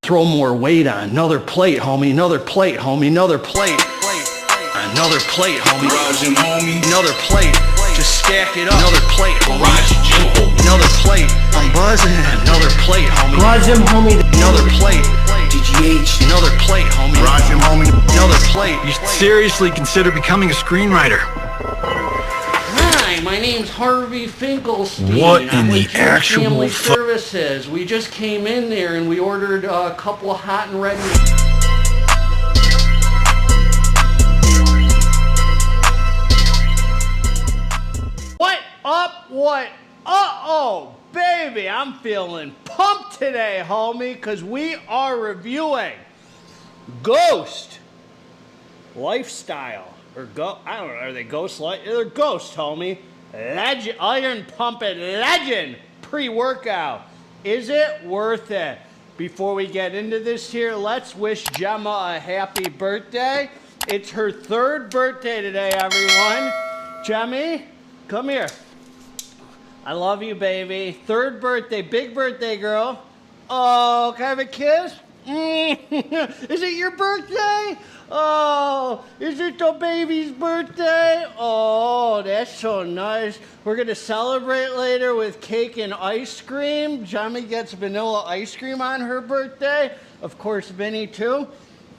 Throw more weight on. Another plate, homie. Another plate, homie. Another plate. Another plate, homie. Another plate. Just stack it up. Another plate, homie. Another plate. I'm buzzing. Another plate, homie. Another plate. DGH. Another plate, homie. Another plate. You should seriously consider becoming a screenwriter. Hi, my name's Harvey Finkelstein. What in I'm the with actual Family Services. We just came in there and we ordered a couple of hot and ready. What up? What? Uh-oh, baby, I'm feeling pumped today, homie, because we are reviewing Ghost Lifestyle. Or I don't know, are they Ghost Light? They're Ghost, homie. Legend, iron pumping legend pre-workout. Is it worth it? Before we get into this here, let's wish Gemma a happy birthday. It's her 3rd birthday today, everyone. Gemmy, come here. I love you, baby. 3rd birthday, big birthday, girl. Oh, can I have a kiss? Is it your birthday? Oh, is it the baby's birthday? Oh, that's so nice. We're going to celebrate later with cake and ice cream. Gemmy gets vanilla ice cream on her birthday. Of course, Vinny too.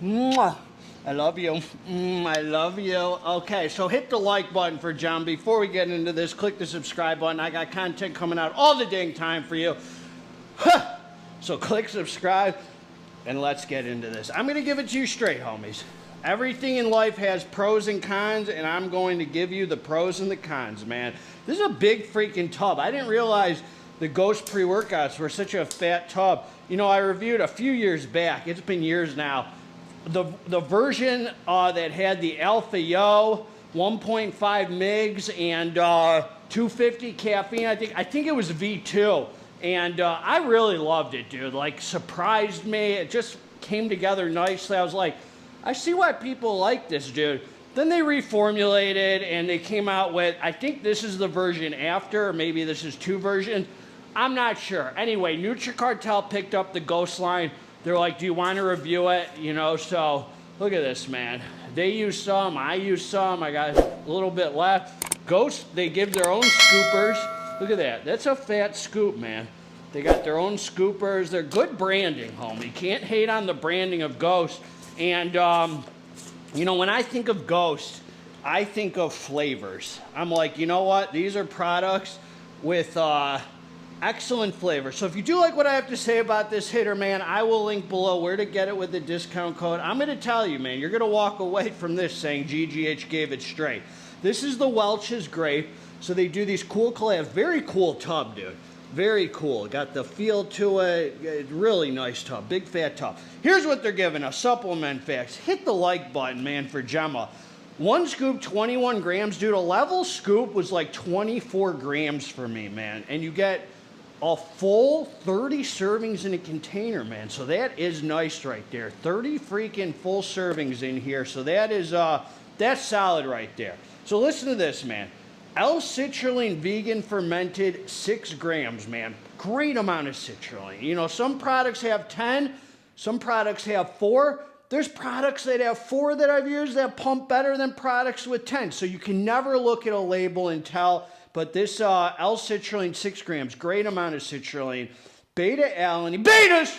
Mwah. I love you. I love you. Okay, so hit the like button for John. Before we get into this, click the subscribe button. I got content coming out all the dang time for you. So click subscribe. And let's get into this. I'm going to give it to you straight, homies. Everything in life has pros and cons, and I'm going to give you the pros and the cons, man. This is a big freaking tub. I didn't realize the Ghost pre-workouts were such a fat tub. You know, I reviewed a few years back. It's been years now. The version that had the Alpha Yo, 1.5 mgs, and 250 caffeine. I think it was V2. And I really loved it, dude. Like, surprised me. It just came together nicely. I was like, I see why people like this, dude. Then they reformulated, and they came out with, I think this is the version after, or maybe this is 2 versions. I'm not sure. Anyway, Nutricartel picked up the Ghost line. They're like, do you want to review it? You know, so look at this, man. They use some. I use some. I got a little bit left. Ghost, they give their own scoopers. Look at that. That's a fat scoop, man. They got their own scoopers. They're good branding, homie. Can't hate on the branding of Ghost. And, you know, when I think of Ghost, I think of flavors. I'm like, you know what? These are products with excellent flavor. So if you do like what I have to say about this hitter, man, I will link below where to get it with the discount code. I'm going to tell you, man, you're going to walk away from this saying GGH gave it straight. This is the Welch's Grape. So they do these cool collabs. Very cool tub, dude. Very cool. Got the feel to it. Really nice tub. Big fat tub. Here's what they're giving us. Supplement facts. Hit the like button, man, for Gemma. 1 scoop, 21 grams. Dude, a level scoop was like 24 grams for me, man. And you get a full 30 servings in a container, man. So that is nice right there. 30 freaking full servings in here. So that is, that's solid right there. So listen to this, man. L-citrulline vegan fermented 6 grams, man. Great amount of citrulline. You know, some products have 10, some products have 4. There's products that have 4 that I've used that pump better than products with 10. So you can never look at a label and tell. But this L-citrulline 6 grams, great amount of citrulline. Beta-alanine. Betas!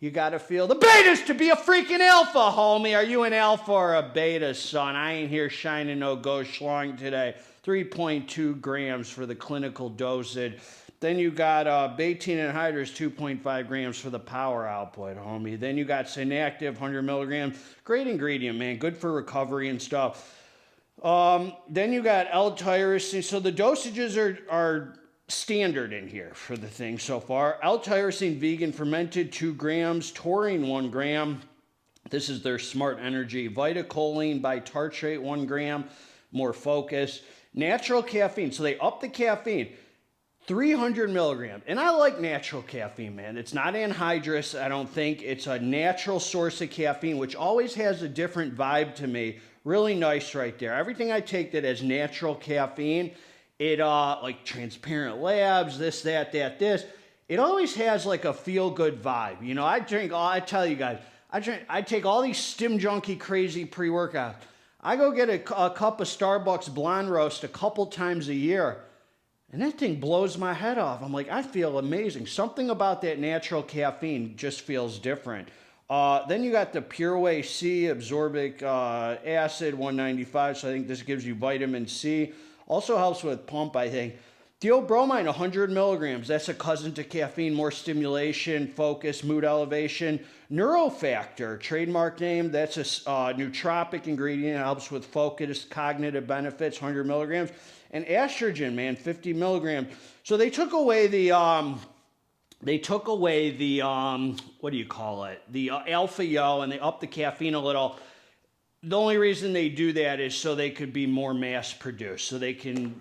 You got to feel the betas to be a freaking alpha, homie. Are you an alpha or a beta, son? I ain't here shining no ghost schlong today. 3.2 grams for the clinical dosage. Then you got betaine anhydrous, 2.5 grams for the power output, homie. Then you got Synactive, 100 milligrams. Great ingredient, man. Good for recovery and stuff. Then you got L-tyrosine. So the dosages are standard in here for the thing so far. L-tyrosine vegan fermented 2 grams, taurine 1 gram. This is their Smart Energy. Vitacholine bitartrate 1 gram, more focus. Natural caffeine, so they up the caffeine. 300 milligrams. And I like natural caffeine, man. It's not anhydrous, I don't think. It's a natural source of caffeine, which always has a different vibe to me. Really nice right there. Everything I take that has natural caffeine, it, like transparent Labz, this, this, it always has like a feel-good vibe. You know, I tell you guys, I take all these stim junkie crazy pre-workouts. I go get a cup of Starbucks blonde roast a couple times a year, and that thing blows my head off. I'm like, I feel amazing. Something about that natural caffeine just feels different. Then you got the Pure Whey C, absorbic acid, 195. So I think this gives you vitamin C. Also helps with pump, I think. Theobromine, 100 milligrams. That's a cousin to caffeine, more stimulation, focus, mood elevation. Neurofactor, trademark name. That's a nootropic ingredient. It helps with focus, cognitive benefits, 100 milligrams. And estrogen, man, 50 milligrams. So they took away the what do you call it? The alpha yo, and they upped the caffeine a little. The only reason they do that is so they could be more mass produced, so they can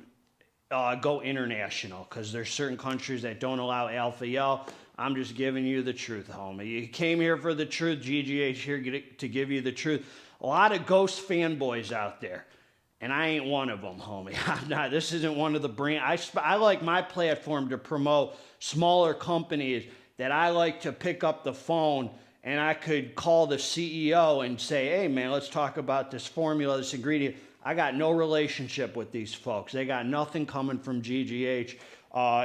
go international, because there's certain countries that don't allow alpha yo. I'm just giving you the truth, homie. You came here for the truth. GGH here to give you the truth. A lot of ghost fanboys out there, and I ain't one of them, homie. I'm not. This isn't one of the brand. I like my platform to promote smaller companies that I like to pick up the phone and I could call the CEO and say, hey, man, let's talk about this formula, this ingredient. I got no relationship with these folks. They got nothing coming from GGH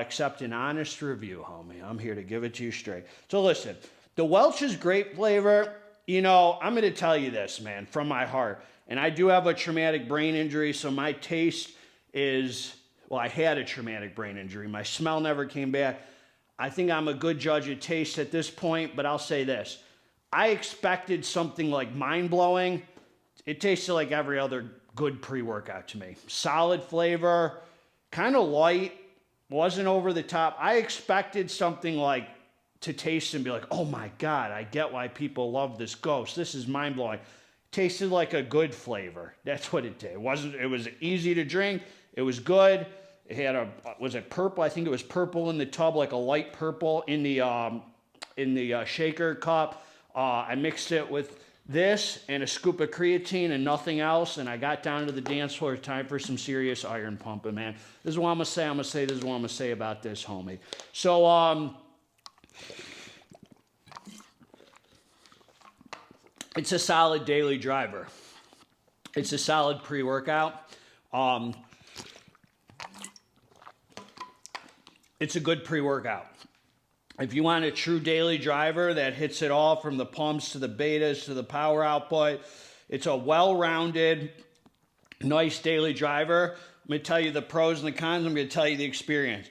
except an honest review, homie. I'm here to give it to you straight. So listen, the Welch's grape flavor, you know, I'm going to tell you this, man, from my heart. And I do have a traumatic brain injury, so my taste is, well, I had a traumatic brain injury. My smell never came back. I think I'm a good judge of taste at this point, but I'll say this. I expected something like mind-blowing. It tasted like every other good pre-workout to me. Solid flavor, kind of light, wasn't over the top. I expected something like to taste and be like, oh my God, I get why people love this Ghost. This is mind-blowing. Tasted like a good flavor. That's what it did. It was easy to drink. It was good. It had was it purple? I think it was purple in the tub, like a light purple in the shaker cup. I mixed it with this and a scoop of creatine and nothing else, and I got down to the dance floor. Time for some serious iron pumping, man. This is what I'm gonna say. This is what I'm gonna say about this, homie. So it's a solid daily driver. It's a solid pre-workout. It's a good pre-workout. If you want a true daily driver that hits it all from the pumps to the betas to the power output, it's a well-rounded, nice daily driver. I'm going to tell you the pros and the cons. I'm going to tell you the experience.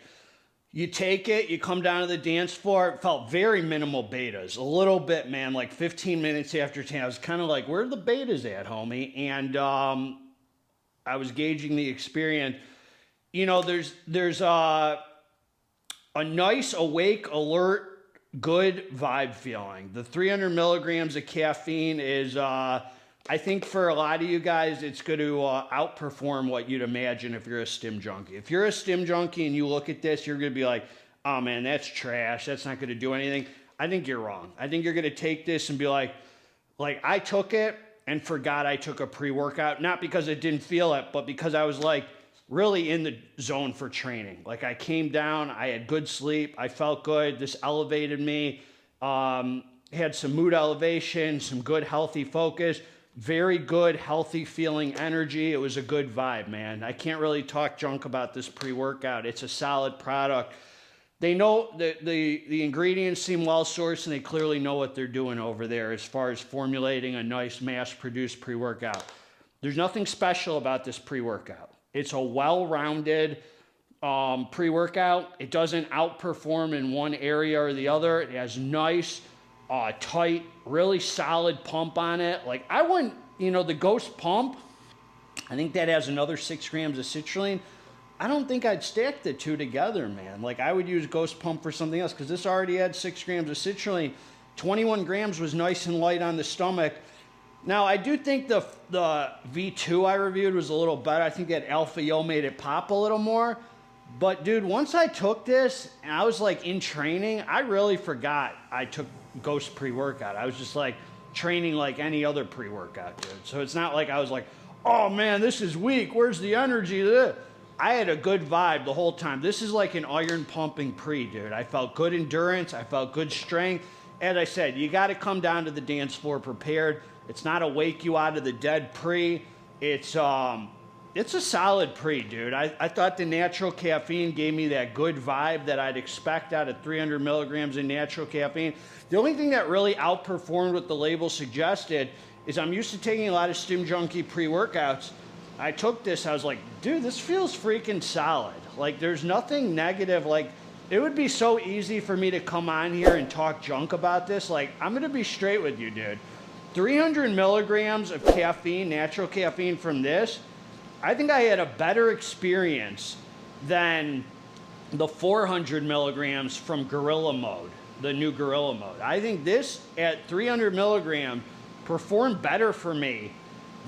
You take it, you come down to the dance floor. It felt very minimal betas. A little bit, man, like 15 minutes after 10. I was kind of like, where are the betas at, homie? And I was gauging the experience. You know, there's a nice, awake, alert, good vibe feeling. The 300 milligrams of caffeine is, I think for a lot of you guys, it's going to outperform what you'd imagine if you're a stim junkie. If you're a stim junkie and you look at this, you're going to be like, oh man, that's trash. That's not going to do anything. I think you're wrong. I think you're going to take this and be like I took it and forgot I took a pre-workout, not because it didn't feel it, but because I was like, really in the zone for training. Like I came down, I had good sleep, I felt good, this elevated me, had some mood elevation, some good healthy focus, very good healthy feeling energy. It was a good vibe, man. I can't really talk junk about this pre-workout. It's a solid product. They know the ingredients seem well sourced, and they clearly know what they're doing over there as far as formulating a nice mass-produced pre-workout. There's nothing special about this pre-workout. It's a well-rounded pre-workout. It doesn't outperform in one area or the other. It has nice, tight, really solid pump on it. Like I wouldn't, the Ghost pump, I think that has another 6 grams of citrulline. I don't think I'd stack the two together, man. Like I would use Ghost pump for something else because this already had 6 grams of citrulline. 21 grams was nice and light on the stomach. Now, I do think the V2 I reviewed was a little better. I think that Alpha Yo made it pop a little more. But, dude, once I took this and I was, like, in training, I really forgot I took Ghost pre-workout. I was just, like, training like any other pre-workout, dude. So it's not like I was like, oh, man, this is weak. Where's the energy? I had a good vibe the whole time. This is like an iron pumping pre, dude. I felt good endurance. I felt good strength. As I said, you got to come down to the dance floor prepared. It's not a wake you out of the dead pre. It's a solid pre, dude. I thought the natural caffeine gave me that good vibe that I'd expect out of 300 milligrams of natural caffeine. The only thing that really outperformed what the label suggested is I'm used to taking a lot of Stim Junkie pre-workouts. I took this, I was like, dude, this feels freaking solid. Like, there's nothing negative. Like, it would be so easy for me to come on here and talk junk about this. Like, I'm gonna be straight with you, dude. 300 milligrams of caffeine, natural caffeine from this, I think I had a better experience than the 400 milligrams from Gorilla Mode, the new Gorilla Mode. I think this at 300 milligrams performed better for me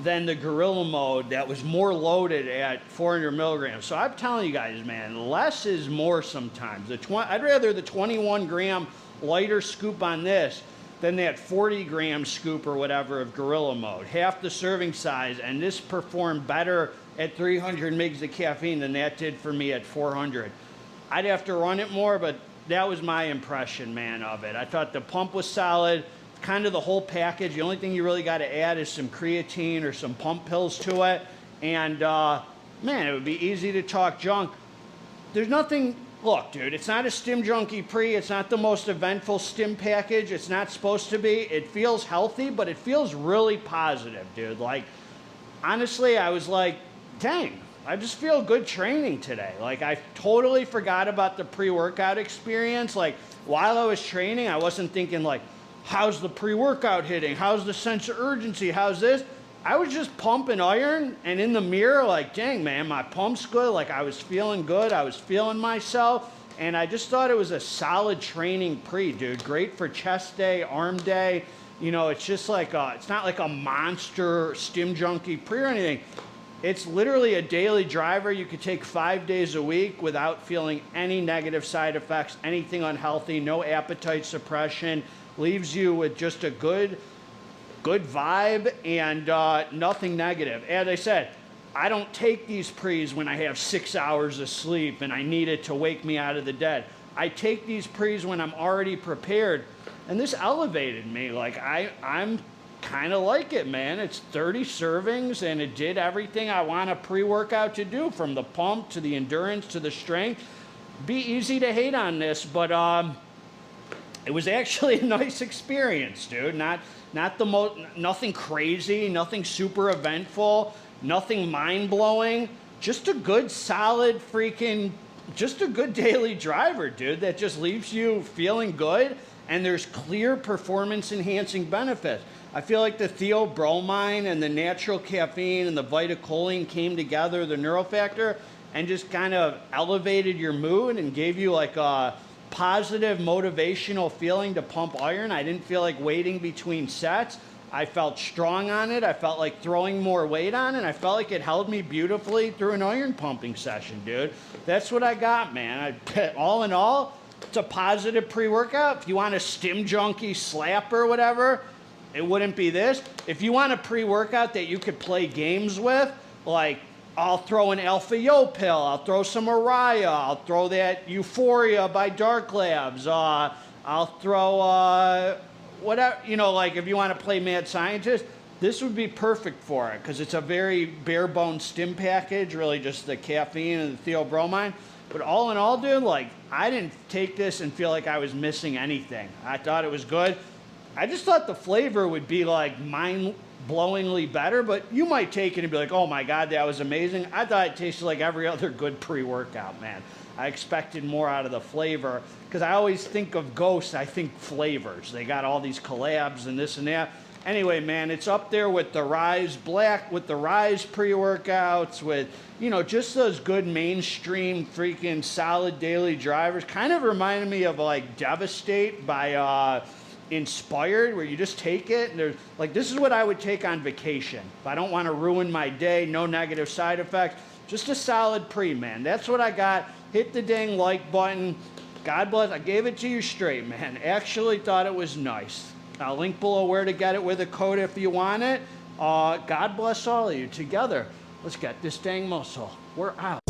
than the Gorilla Mode that was more loaded at 400 milligrams. So I'm telling you guys, man, less is more sometimes. I'd rather the 21 gram lighter scoop on this than that 40 gram scoop or whatever of Gorilla Mode. Half the serving size, and this performed better at 300 mgs of caffeine than that did for me at 400. I'd have to run it more, but that was my impression, man, of it. I thought the pump was solid. Kind of the whole package. The only thing you really got to add is some creatine or some pump pills to it. And man, it would be easy to talk junk. There's nothing, look, dude, it's not a Stim Junkie pre. It's not the most eventful Stim package. It's not supposed to be. It feels healthy, but it feels really positive, dude. Like, honestly, I was like, dang, I just feel good training today. Like, I totally forgot about the pre-workout experience. Like, while I was training, I wasn't thinking like, how's the pre-workout hitting? How's the sense of urgency? How's this? I was just pumping iron, and in the mirror, like, dang, man, my pump's good. Like, I was feeling good. I was feeling myself, and I just thought it was a solid training pre, dude. Great for chest day, arm day. You know, it's just like it's not like a monster Stim Junkie pre or anything. It's literally a daily driver you could take 5 days a week without feeling any negative side effects, anything unhealthy, no appetite suppression. Leaves you with just a good vibe and nothing negative. As I said, I don't take these pre's when I have 6 hours of sleep and I need it to wake me out of the dead. I take these pre's when I'm already prepared, and this elevated me. Like, I'm kind of like it, man. It's 30 servings, and it did everything I want a pre-workout to do, from the pump to the endurance to the strength. Be easy to hate on this, but it was actually a nice experience, dude. Nothing crazy, nothing super eventful, nothing mind-blowing. Just a good, solid just a good daily driver, dude, that just leaves you feeling good, and there's clear performance-enhancing benefits. I feel like the theobromine and the natural caffeine and the vitacholine came together, the neurofactor, and just kind of elevated your mood and gave you like a positive motivational feeling to pump iron. I didn't feel like waiting between sets. I felt strong on it. I felt like throwing more weight on it. I felt like it held me beautifully through an iron pumping session, dude. That's what I got, man. All in all, it's a positive pre-workout. If you want a Stim Junkie slap or whatever, it wouldn't be this. If you want a pre-workout that you could play games with, like, I'll throw an Alpha Yo pill, I'll throw some Araya, I'll throw that Euphoria by Dark Labz, I'll throw whatever, you know, like if you want to play Mad Scientist, this would be perfect for it, because it's a very bare bones Stim package, really just the caffeine and the theobromine. But all in all, dude, like, I didn't take this and feel like I was missing anything. I thought it was good. I just thought the flavor would be like mind-blowingly better, but you might take it and be like, oh my God, that was amazing. I thought it tasted like every other good pre-workout, man. I expected more out of the flavor, because I always think of Ghost, I think flavors. They got all these collabs and this and that. Anyway, man, it's up there with the Rise Black, with the Rise pre-workouts, with, you know, just those good mainstream freaking solid daily drivers. Kind of reminded me of like Devastate by Inspired, where you just take it and there's like, this is what I would take on vacation if I don't want to ruin my day, no negative side effects, just a solid pre, man. That's what I got. Hit the dang like button. God bless. I gave it to you straight, man. Actually thought it was nice. I'll link below where to get it with a code if you want it. God bless all of you. Together, let's get this dang muscle. We're out.